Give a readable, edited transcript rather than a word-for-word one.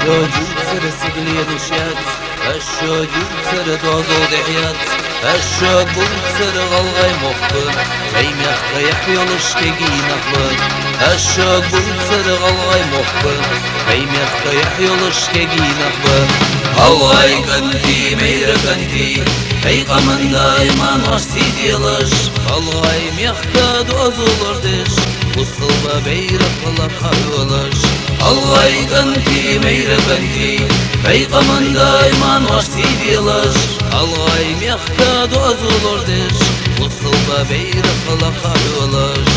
جوتر سقلي دشيات جوتر دوزو دحيات جوتر غلغي مخبر بيم يخطى يحيولش كي نخبر جوتر غلغي مخبر بيم يخطى يحيولش كي نخبر غلغي كنتي مير كنتي Peygamın daima nasip yılış Allah'ım yakta dozulurduş Usulba beyrakla kavulış Allah'ım kanti meyre kanti Peygamın daima nasip yılış Allah'ım yakta dozulurduş Usulba beyrakla kavulış